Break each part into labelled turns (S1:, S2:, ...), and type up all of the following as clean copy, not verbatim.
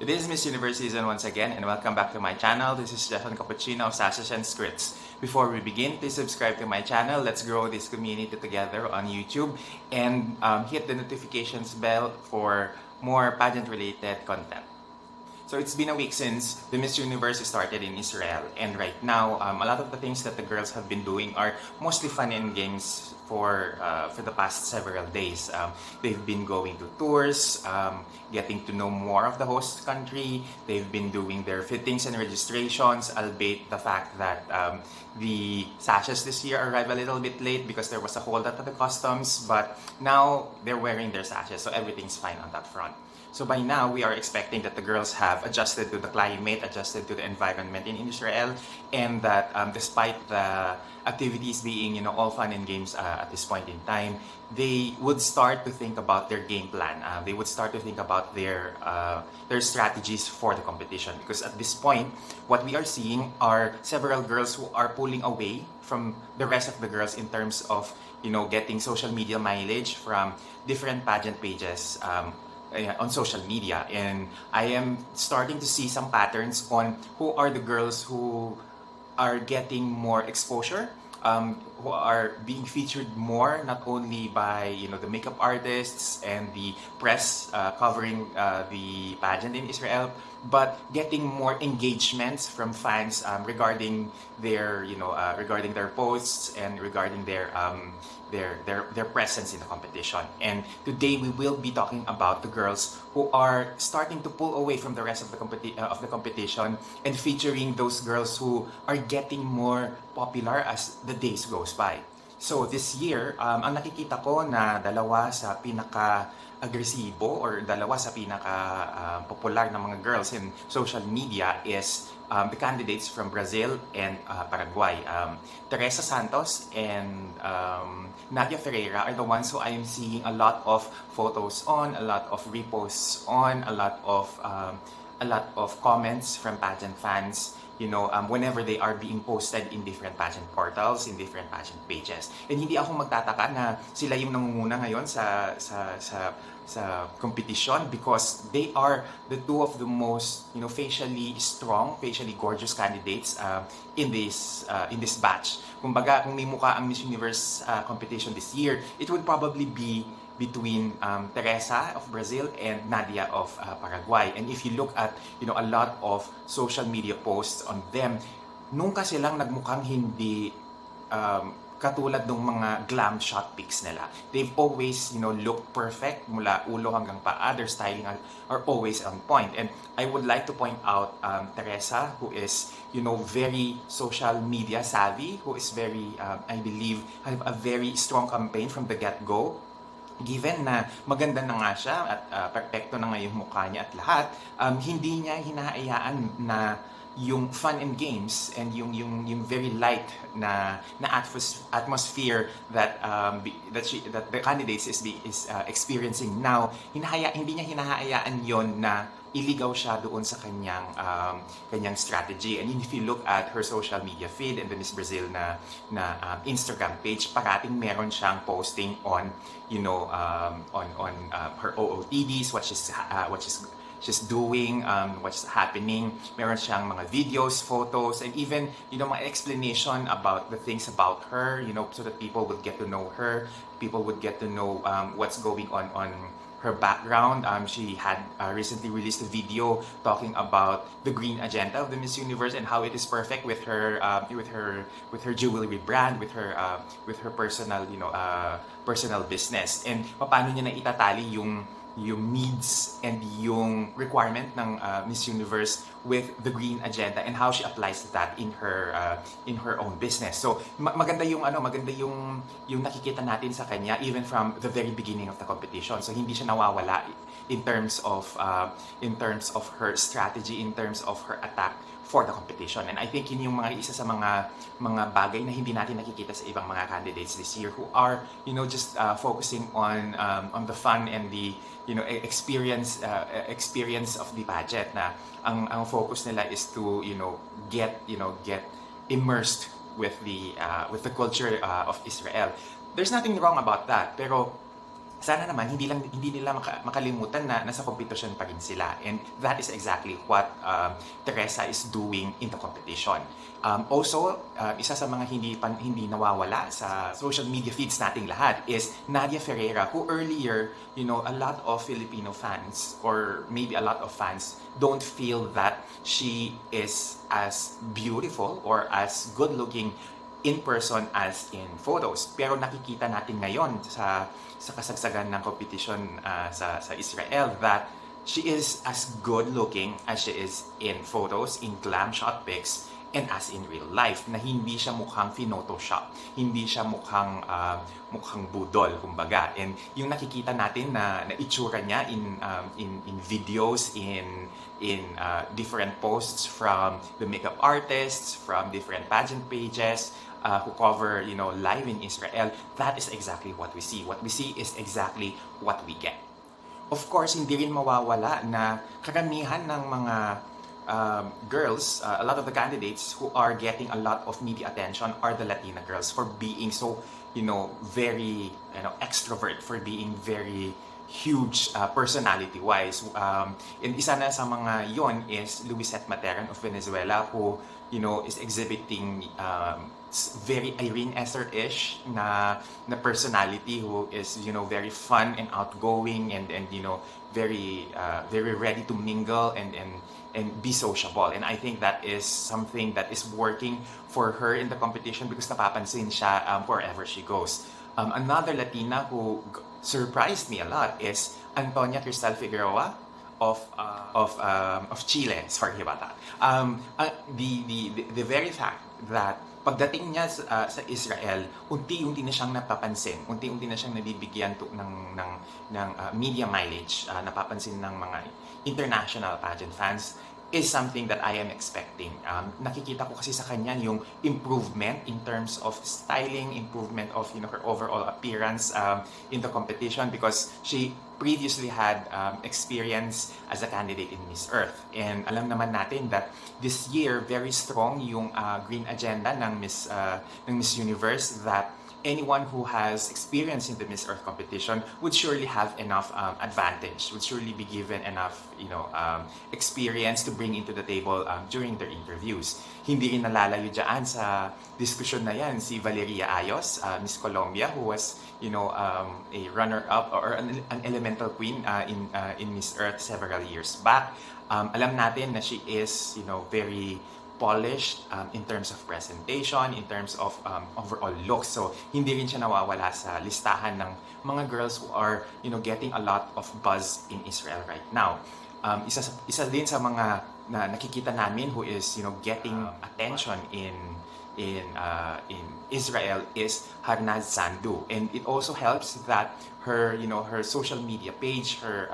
S1: It is Miss Universe Season once again, and welcome back to my channel. This is Stefan Cappuccino of Sashes&Scripts. Before we begin, please subscribe to my channel. Let's grow this community together on YouTube and hit the notifications bell for more pageant-related content. So it's been a week since the Miss Universe started in Israel, and right now, a lot of the things that the girls have been doing are mostly fun and games for the past several days. They've been going to tours, getting to know more of the host country. They've been doing their fittings and registrations, albeit the fact that the sashes this year arrived a little bit late because there was a holdup at the customs, but now they're wearing their sashes, so everything's fine on that front. So by now, we are expecting that the girls have adjusted to the climate, adjusted to the environment in Israel, and that despite the activities being, all fun and games at this point in time, they would start to think about their game plan. They would start to think about their strategies for the competition. Because at this point, what we are seeing are several girls who are pulling away from the rest of the girls in terms of, getting social media mileage from different pageant pages. On social media, and I am starting to see some patterns on who are the girls who are getting more exposure, who are being featured more, not only by the makeup artists and the press covering the pageant in Israel, but getting more engagements from fans regarding their regarding their posts and regarding their presence in the competition. And today we will be talking about the girls who are starting to pull away from the rest of the competition and featuring those girls who are getting more popular as the days goes by. So this year, ang nakikita ko na dalawa sa pinaka-agresibo or dalawa sa pinaka-popular na mga girls in social media is the candidates from Brazil and Paraguay. Teresa Santos and Nadia Ferreira are the ones who I am seeing a lot of photos on, a lot of reposts on, a lot of comments from pageant fans, whenever they are being posted in different pageant portals, in different pageant pages. And hindi ako magtataka na sila yung nangunguna ngayon sa competition because they are the two of the most facially strong, facially gorgeous candidates in this batch. Kumbaga, kung may mukha ang Miss Universe competition this year, it would probably be between Teresa of Brazil and Nadia of Paraguay. And if you look at a lot of social media posts on them, nung kasi lang nagmukhang hindi katulad ng mga glam shot pics nila. They've always, looked perfect mula ulo hanggang paa. Their styling are always on point. And I would like to point out Teresa, who is, very social media savvy, who is very, I believe, have a very strong campaign from the get-go. Given na maganda na nga siya at perfecto na nga yung mukha niya at lahat, hindi niya hinahayaan na yung fun and games and yung very light na atmosphere that the candidates is experiencing now, hindi niya hinahayaan yon na iligaw siya doon sa kanyang strategy. And if you look at her social media feed and the Miss Brazil na Instagram page, parating meron siyang posting on her OOTDs, what she's doing, what's happening. Meron siyang mga videos, photos, and even mga explanation about the things about her, so that people would get to know her, people would get to know what's going on her background. She had recently released a video talking about the green agenda of the Miss Universe and how it is perfect with her jewelry brand, with her personal personal business, and paano niya na itatali yung needs and yung requirement ng Miss Universe with the green agenda and how she applies that in her own business. So maganda yung nakikita natin sa kanya even from the very beginning of the competition. So hindi siya nawawala in terms of her strategy, in terms of her attack for the competition. And I think yun yung isa sa mga bagay na hindi natin nakikita sa ibang mga candidates this year who are just focusing on the fun and the experience of the pageant, na ang focus nila is to get immersed with the culture of Israel. There's nothing wrong about that, pero sana naman hindi nila makalimutan na nasa competition pa rin sila, and that is exactly what Teresa is doing in the competition. Also, isa sa mga hindi nawawala sa social media feeds nating lahat is Nadia Ferreira, who earlier, a lot of Filipino fans or maybe a lot of fans don't feel that she is as beautiful or as good looking in person as in photos. Pero nakikita natin ngayon sa kasagsagan ng competition sa Israel that she is as good looking as she is in photos, in glam shot pics, and as in real life, na hindi siya mukhang phinotoshop, hindi siya mukhang budol, kumbaga. And yung nakikita natin na itsura niya in videos, in different posts from the makeup artists, from different pageant pages, who cover, live in Israel, that is exactly what we see. What we see is exactly what we get. Of course, hindi rin mawawala na karamihan ng mga girls, a lot of the candidates who are getting a lot of media attention are the Latina girls for being so, very, extrovert, for being very huge personality-wise. And isa na sa mga yon is Luiseth of Venezuela, who, is exhibiting very Irene Esther-ish na personality, who is, very fun and outgoing and very ready to mingle and be sociable. And I think that is something that is working for her in the competition because napapansin siya wherever she goes. Another Latina who surprised me a lot is Antonia Figueroa of Chile. Sorry about that. The very fact that pagdating niya sa Israel, unti-unti na siyang napapansin, unti-unti na siyang nabibigyan ng media mileage, napapansin ng mga international pageant fans, is something that I am expecting. Nakikita ko kasi sa kanya yung improvement in terms of styling, improvement of her overall appearance in the competition, because she previously had experience as a candidate in Miss Earth. And alam naman natin that this year very strong yung green agenda ng Miss Universe, that anyone who has experience in the Miss Earth competition would surely have enough advantage, would surely be given enough experience to bring into the table during their interviews. Hindi rin nalalayo dyan sa diskusyon na yan si Valeria Ayos, Miss Colombia, who was a runner-up or an elemental queen in Miss Earth several years back. Alam natin na she is very polished in terms of presentation, in terms of overall looks. So, hindi rin siya nawawala sa listahan ng mga girls who are, getting a lot of buzz in Israel right now. Isa din sa mga na nakikita namin who is, getting attention in Israel is Harnaaz Sandhu. And it also helps that her, her social media page, her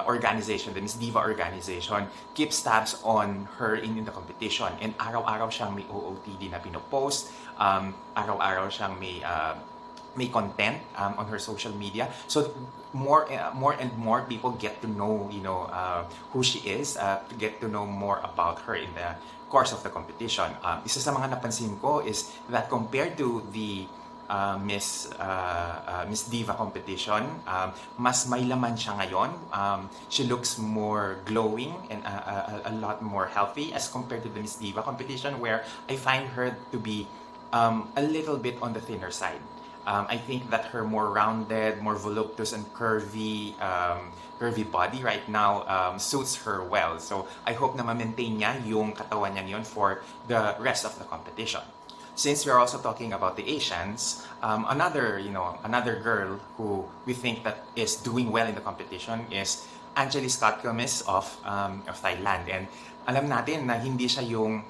S1: organization, the Miss Diva organization, keeps tabs on her in the competition. And araw-araw siyang may OOTD na pinopost, araw-araw siyang may content on her social media. So more and more people get to know, who she is, to get to know more about her in the course of the competition. Isa sa mga napansin ko is that compared to the Miss Diva competition, mas may laman siya ngayon. She looks more glowing and a lot more healthy as compared to the Miss Diva competition, where I find her to be a little bit on the thinner side. I think that her more rounded, more voluptuous and curvy body right now suits her well. So I hope na ma-maintain niya yung katawan niya yun for the rest of the competition. Since we're also talking about the Asians, another girl who we think that is doing well in the competition is Anchilee Scott-Kemmis of Thailand. And alam natin na hindi siya yung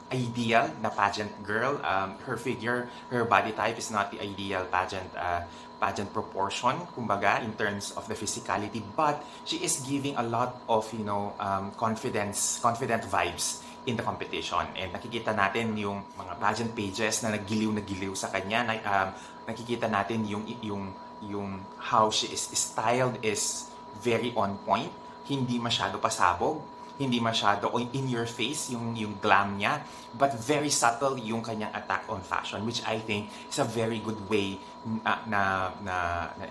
S1: ideal na pageant girl. Her figure, her body type is not the ideal pageant proportion, kumbaga, in terms of the physicality, but she is giving a lot of confident vibes in the competition. And nakikita natin yung mga pageant pages na naggiliw sa kanya. Nakikita natin yung how she is styled is very on point, hindi masyado pasabog. hindi masyado in your face yung glam niya, but very subtle yung kanyang attack on fashion, which I think is a very good way na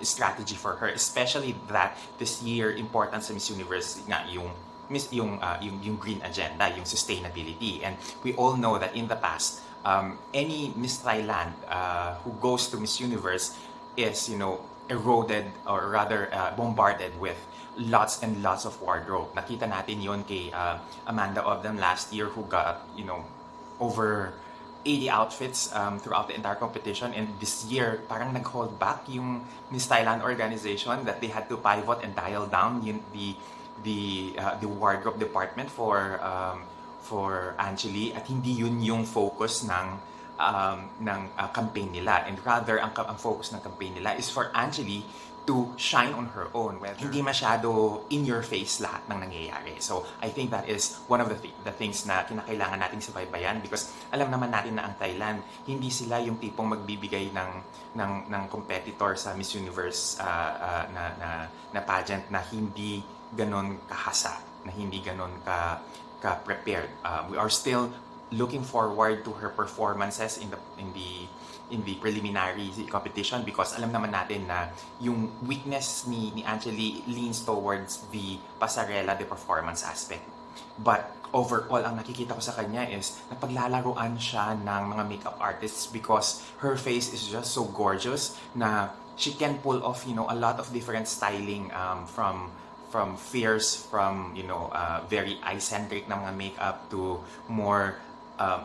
S1: strategy for her, especially that this year important sa Miss Universe nga yung green agenda, yung sustainability. And we all know that in the past, any Miss Thailand who goes to Miss Universe is, eroded or rather bombarded with lots and lots of wardrobe. Nakita natin yon kay Amanda of them last year, who got, over 80 outfits throughout the entire competition. And this year, parang nag-hold back yung Miss Thailand organization, that they had to pivot and dial down the wardrobe department for Anchilee, at hindi yun yung focus ng campaign nila. And rather, ang focus ng campaign nila is for Anchilee to shine on her own, hindi masyado in your face lahat ng nangyayari. So I think that is one of the things na kinakailangan nating subaybayan, because alam naman natin na ang Thailand, hindi sila yung tipong magbibigay ng competitor sa Miss Universe na pageant na hindi ganon kahasa, na hindi ganon ka prepared. We are still looking forward to her performances in the preliminary competition, because alam naman natin na yung weakness ni Anchilee leans towards the pasarela, the performance aspect. But overall, ang nakikita ko sa kanya is napaglalaruan siya ng mga makeup artists, because her face is just so gorgeous na she can pull off, a lot of different styling, from fierce, from very eye-centric na mga makeup to more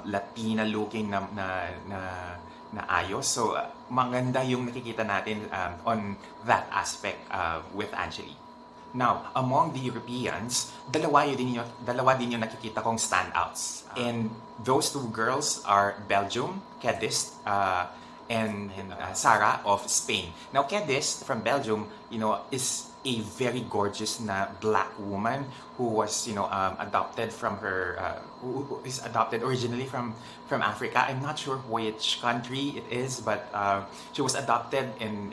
S1: Latina looking na ayos. So maganda yung nakikita natin on that aspect with Anchilee. Now, among the Europeans, dalawa din yung nakikita kong standouts. And those two girls are Belgium, Kedist, and Sarah of Spain. Now, Kedist from Belgium, is a very gorgeous na black woman who was, adopted from her, who is adopted originally from Africa. I'm not sure which country it is, but she was adopted and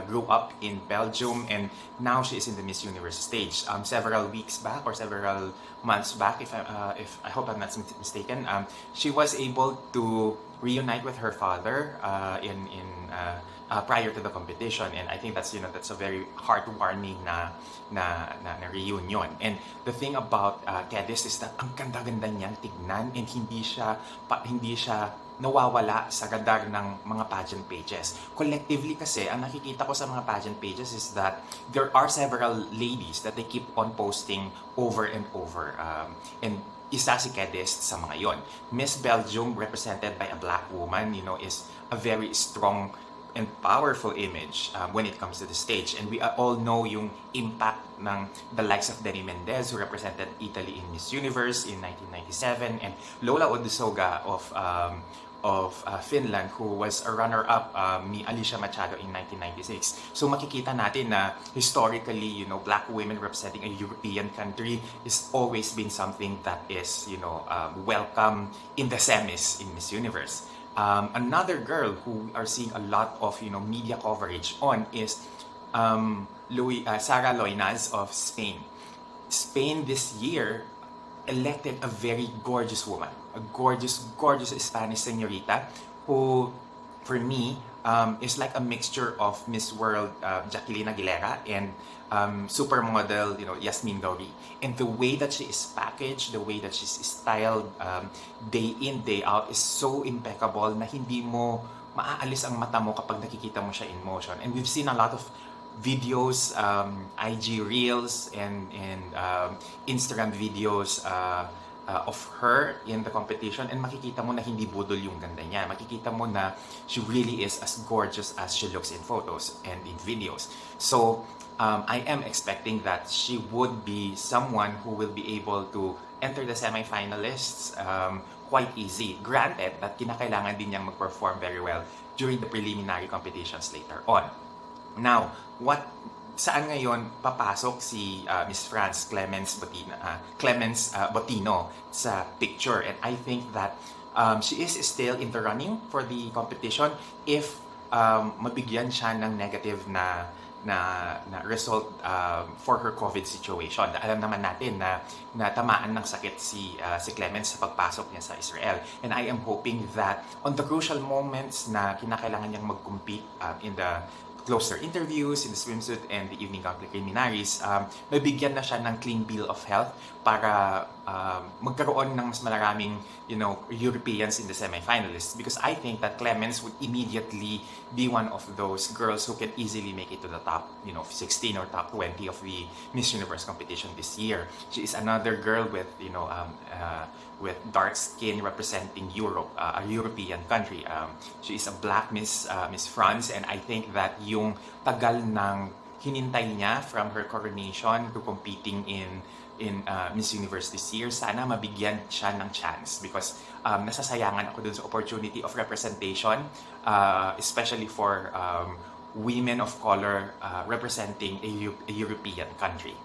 S1: grew up in Belgium, and now she is in the Miss Universe stage. Several weeks back or several months back, if I hope I'm not mistaken, she was able to reunite with her father prior to the competition, and I think that's a very heartwarming na reunion. And the thing about Kedist is that ang ganda-ganda niyang tignan, and hindi siya nawawala sa radar ng mga pageant pages. Collectively kasi, ang nakikita ko sa mga pageant pages is that there are several ladies that they keep on posting over and over. And isa si Kedist sa mga yon. Miss Belgium, represented by a black woman, is a very strong and powerful image when it comes to the stage. And we all know yung impact ng the likes of Dani Mendez, who represented Italy in Miss Universe in 1997, and Lola Odissoga of Finland, who was a runner-up ni Alicia Machado in 1996. So makikita natin na historically, black women representing a European country is always been something that is, welcome in the semis in Miss Universe. Another girl who we are seeing a lot of media coverage on is Sarah Loinaz of Spain. Spain this year elected a very gorgeous woman, a gorgeous Spanish señorita, who for me is like a mixture of Miss World Jacqueline Aguilera and supermodel Yasmin Dori. And the way that she is packaged, the way that she's styled day in, day out is so impeccable na hindi mo maaalis ang mata mo kapag nakikita mo siya in motion. And we've seen a lot of videos, IG Reels, and Instagram videos of her in the competition, and makikita mo na hindi budol yung ganda niya. Makikita mo na she really is as gorgeous as she looks in photos and in videos. So I am expecting that she would be someone who will be able to enter the semi-finalists quite easy. Granted that kinakailangan din niyang mag-perform very well during the preliminary competitions later on. Now, saan ngayon papasok si Miss France Clemence Botino sa picture? And I think that she is still in the running for the competition if mabigyan siya ng negative na na result for her COVID situation. Alam naman natin na tamaan ng sakit si Clemence sa pagpasok niya sa Israel. And I am hoping that on the crucial moments na kinakailangan niyang mag-compete in the closer interviews, in the swimsuit and the evening gown preliminaries, mabigyan na siya ng clean bill of health para magkaroon ng mas maraming Europeans in the semifinalists, because I think that Clemence would immediately be one of those girls who can easily make it to the top 16 or top 20 of the Miss Universe competition this year. She is another girl with with dark skin representing Europe, a European country. She is a black Miss France, and I think that yung tagal ng hinintay niya from her coronation to competing in Miss Universe this year, sana mabigyan siya ng chance, because nasasayangan ako dun sa opportunity of representation, especially for women of color representing a European country.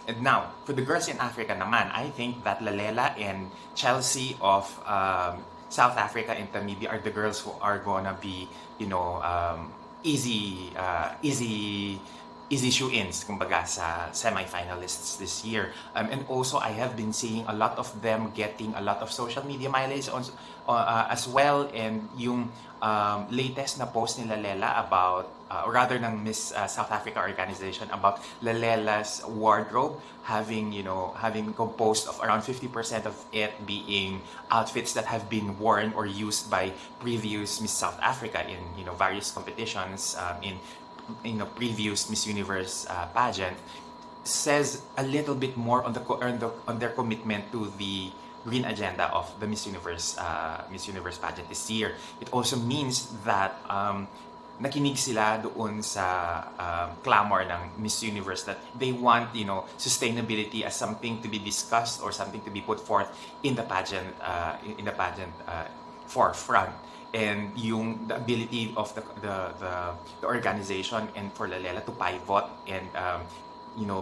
S1: And now, for the girls in Africa naman, I think that Lalela and Chelsi of South Africa and Namibia are the girls who are gonna be, easy shoe-ins, kumbaga, sa semi-finalists this year. And also, I have been seeing a lot of them getting a lot of social media mileage as well. And yung latest na post ni Lalela about, or rather ng Miss South Africa organization, about Lalela's wardrobe having composed of around 50% of it being outfits that have been worn or used by previous Miss South Africa in various competitions, in previous Miss Universe pageant, says a little bit more on their commitment to the green agenda of the Miss Universe pageant this year. It also means that nakinig sila doon sa clamor ng Miss Universe that they want sustainability as something to be discussed or something to be put forth in the pageant forefront. And the ability of the organization and for Lalela to pivot and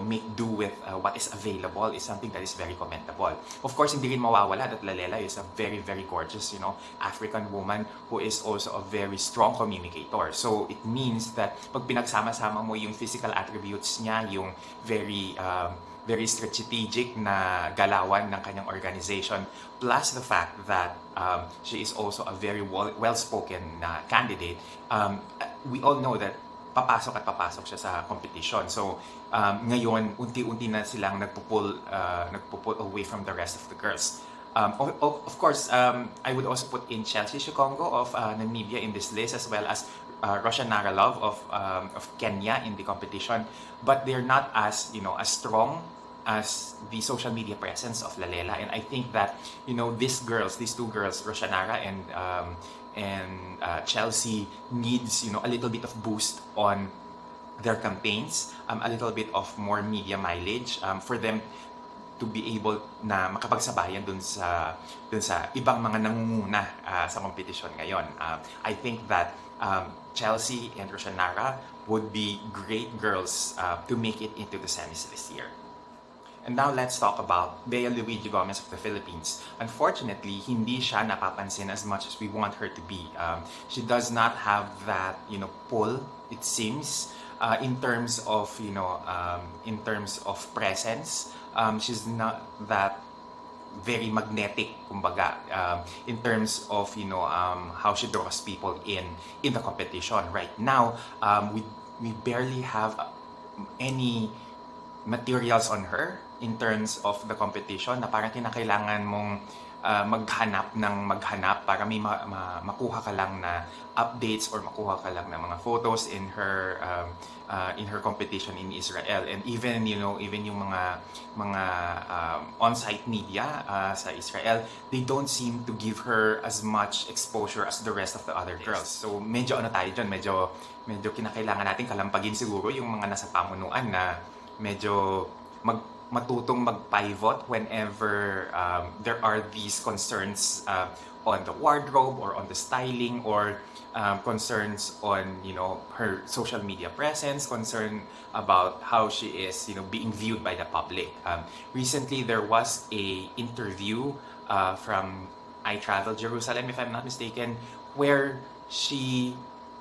S1: make do with what is available is something that is very commendable. Of course, hindi rin mawawala that Lalela is a very, very gorgeous, African woman who is also a very strong communicator. So it means that pag pinagsama-sama mo yung physical attributes niya, yung very strategic na galawan ng kanyang organization, plus the fact that she is also a very well-spoken candidate, we all know that papasok siya sa competition. So ngayon, unti-unti na silang nagpo-pull away from the rest of the girls. Of course, I would also put in Chelsi of Namibia in this list, as well as Roshanara Love of Kenya in the competition, but they're not as as strong as the social media presence of Lalela. And I think that these two girls, Roshanara and Chelsi, needs a little bit of boost on their campaigns, a little bit of more media mileage for them to be able na makapagsabayan dun sa ibang mga nangunguna sa competition ngayon. I think that Chelsi and Roshanara would be great girls to make it into the semis this year. And now let's talk about Bea Luigi Gomez of the Philippines. Unfortunately, hindi siya napapansin as much as we want her to be. She does not have that pull, it seems, in terms of presence. She's not that very magnetic, kumbaga, in terms of how she draws people in the competition. Right now, we barely have any materials on her in terms of the competition, na parang kinakailangan mong maghanap para may makuha ka lang na updates or makuha ka lang na mga photos in her competition in Israel. And even yung mga on-site media sa Israel, they don't seem to give her as much exposure as the rest of the other girls. So medyo tayo dyan, medyo kinakailangan natin kalampagin siguro yung mga nasa pamunuan na medyo matutong mag-pivot whenever there are these concerns on the wardrobe or on the styling, or concerns on her social media presence, concern about how she is being viewed by the public. Recently there was a interview from I Travel Jerusalem, if I'm not mistaken, where she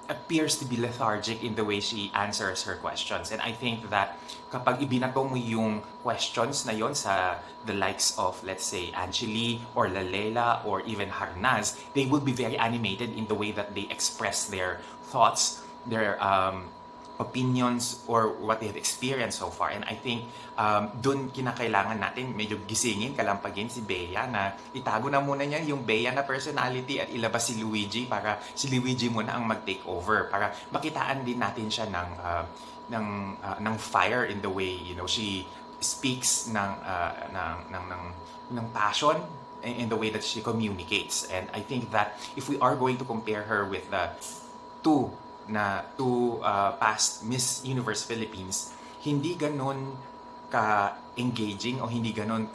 S1: appears to be lethargic in the way she answers her questions. And I think that kapag ibinato mo yung questions na yon sa the likes of, let's say, Anchilee or Lalela or even Harnaaz, they will be very animated in the way that they express their thoughts, their opinions, or what they have experienced so far. And I think dun kinakailangan natin medyo gisingin, kalampagin si Bea na itago na muna niya yung Bea na personality at ilabas si Luigi para si Luigi muna ang mag-take over para makitaan din natin siya ng fire in the way, you know, she speaks ng passion in the way that she communicates. And I think that if we are going to compare her with the two past Miss Universe Philippines, hindi ganon ka-engaging o hindi ganon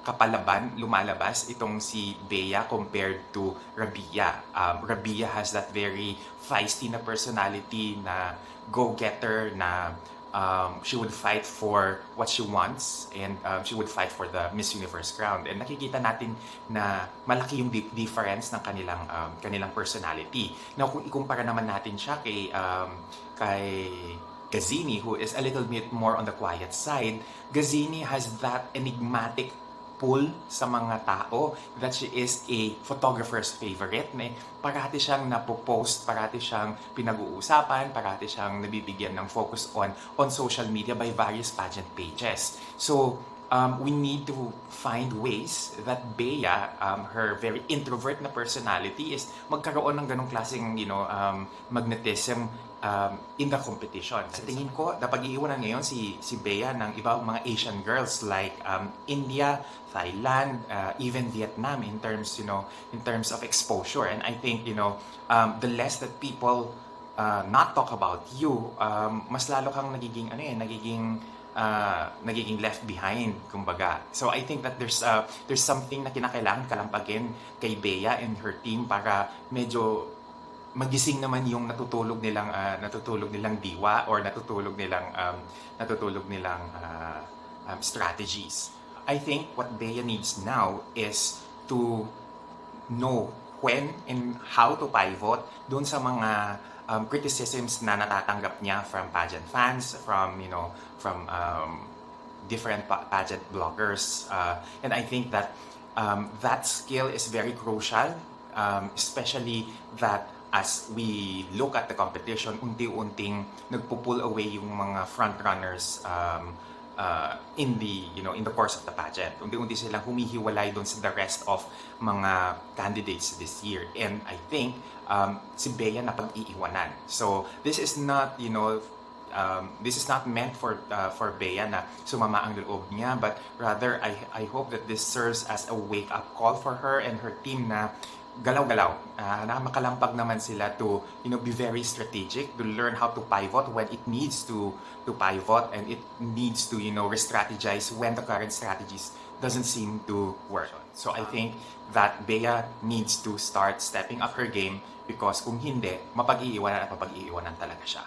S1: kapalaban, lumalabas itong si Bea compared to Rabia. Rabia has that very feisty na personality, na go-getter, na she would fight for what she wants, and she would fight for the Miss Universe crown. And nakikita natin na malaki yung difference ng kanilang personality. Now, kung ikumpara naman natin siya kay Gazzini, who is a little bit more on the quiet side, Gazzini has that enigmatic pull sa mga tao that she is a photographer's favorite. Parati siyang napopost, parati siyang pinag-uusapan, parati siyang nabibigyan ng focus on social media by various pageant pages. So, we need to find ways that Bea, her very introvert na personality, is magkaroon ng ganong klaseng, magnetism in the competition. Sa tingin ko, napag-iiwanan ngayon si Bea ng ibang mga Asian girls like India, Thailand, even Vietnam in terms of exposure. And I think, the less that people not talk about you, mas lalo kang nagiging left behind, kumbaga. So I think that there's something na kinakailangan kalampagin kay Bea and her team para medyo magising naman yung natutulog nilang diwa or natutulog nilang strategies. I think what Bea needs now is to know when and how to pivot doon sa mga criticisms na natatanggap niya from pageant fans, from different pageant bloggers, and I think that that skill is very crucial, especially that as we look at the competition, unti-unting nagpo-pull away yung mga frontrunners in the course of the pageant. Unti-unti silang humihiwalay doon sa the rest of mga candidates this year. And I think si Bea napag-iiwanan. So this is not meant for Bea na sumama ang loob niya, but rather I hope that this serves as a wake-up call for her and her team na galaw-galaw, na makalampag naman sila to be very strategic, to learn how to pivot when it needs to pivot, and it needs to re-strategize when the current strategies doesn't seem to work. So I think that Bea needs to start stepping up her game, because kung hindi, mapag-iiwanan talaga siya.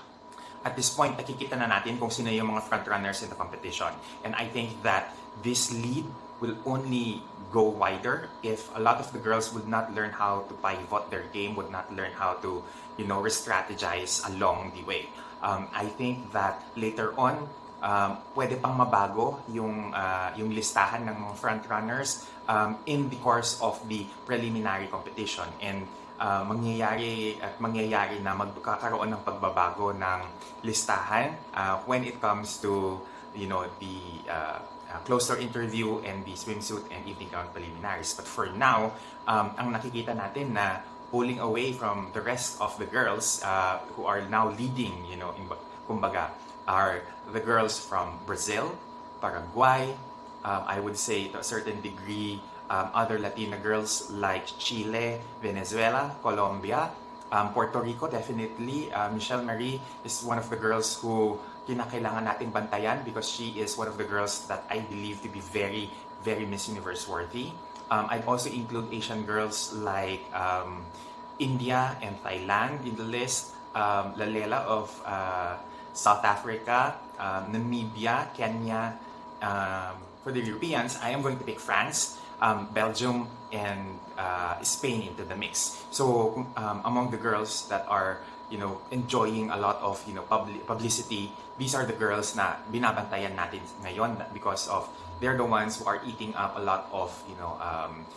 S1: At this point, nakikita na natin kung sino yung mga frontrunners in the competition. And I think that this lead will only go wider if a lot of the girls would not learn how to pivot their game, would not learn how to, re-strategize along the way. I think that later on, pwede pang mabago yung listahan ng mga frontrunners in the course of the preliminary competition. And mangyayari na magkakaroon ng pagbabago ng listahan when it comes to the closer interview and the swimsuit and evening gown preliminaries. But for now, ang nakikita natin na pulling away from the rest of the girls who are now leading, kumbaga, are the girls from Brazil, Paraguay, I would say to a certain degree, other Latina girls like Chile, Venezuela, Colombia, Puerto Rico, definitely. Michelle Marie is one of the girls who kinakailangan nating bantayan because she is one of the girls that I believe to be very, very Miss Universe worthy. I'd also include Asian girls like India and Thailand in the list, Lalela of South Africa, Namibia, Kenya. For the Europeans, I am going to pick France. Belgium and Spain into the mix. So among the girls that are enjoying a lot of publicity, these are the girls na binabantayan natin ngayon because of they're the ones who are eating up a lot of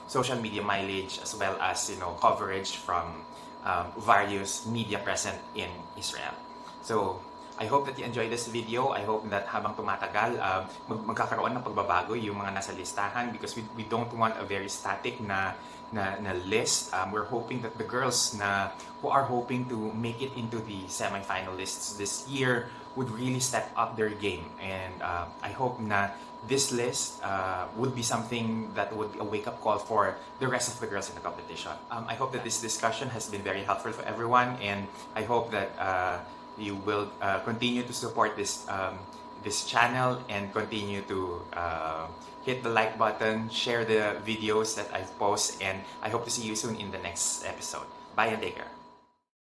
S1: social media mileage as well as coverage from various media present in Israel. So I hope that you enjoy this video. I hope that habang tumatagal, magkakaroon ng pagbabago yung mga nasa listahan because we don't want a very static na list. We're hoping that the girls who are hoping to make it into the semi-finalists this year would really step up their game. And I hope na this list would be something that would be a wake-up call for the rest of the girls in the competition. I hope that this discussion has been very helpful for everyone, and I hope that you will continue to support this channel and continue to hit the like button, share the videos that I've posted, and I hope to see you soon in the next episode. Bye and take care.